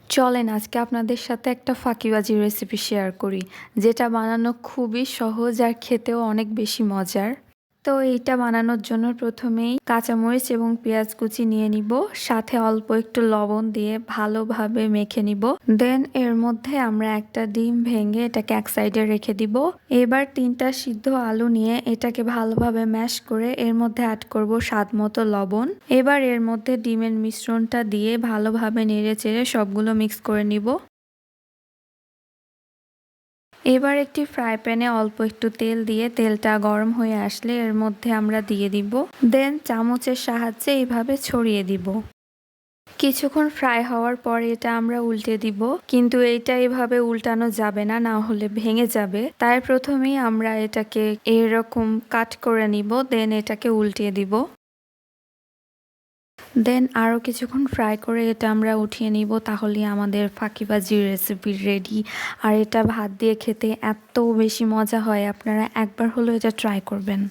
চলেন আজকে আপনাদের সাথে একটা ফাঁকিবাজি রেসিপি শেয়ার করি, যেটা বানানো খুবই সহজ আর খেতেও অনেক বেশি মজার। তো এইটা বানানোর জন্য প্রথমেই কাঁচামরিচ এবং পেঁয়াজ কুচি নিয়ে নিব, সাথে অল্প একটু লবণ দিয়ে ভালোভাবে মেখে নিব। দেন এর মধ্যে আমরা একটা ডিম ভেঙে এটাকে এক সাইডে রেখে দিব। এবার 3টা সিদ্ধ আলু নিয়ে এটাকে ভালোভাবে ম্যাশ করে এর মধ্যে অ্যাড করব স্বাদ মতো লবণ। এবার এর মধ্যে ডিমের মিশ্রণটা দিয়ে ভালোভাবে নেড়ে চেড়ে সবগুলো মিক্স করে নিব। এবার একটি ফ্রাই প্যানে অল্প একটু তেল দিয়ে তেলটা গরম হয়ে আসলে এর মধ্যে আমরা দিয়ে দিব। দেন চামচের সাহায্যে এইভাবে ছড়িয়ে দিব। কিছুক্ষণ ফ্রাই হওয়ার পর এটা আমরা উল্টে দিব, কিন্তু এইটা এভাবে উল্টানো যাবে না, না হলে ভেঙে যাবে। তাই প্রথমেই আমরা এটাকে এরকম কাট করে নিব, দেন এটাকে উল্টিয়ে দিব। দেন আরও কিছুক্ষণ ফ্রাই করে এটা আমরা উঠিয়ে নিব, তাহলেই আমাদের ফাঁকিবাজি রেসিপি রেডি। আর এটা ভাত দিয়ে খেতে এত বেশি মজা হয়, আপনারা একবার হলেও এটা ট্রাই করবেন।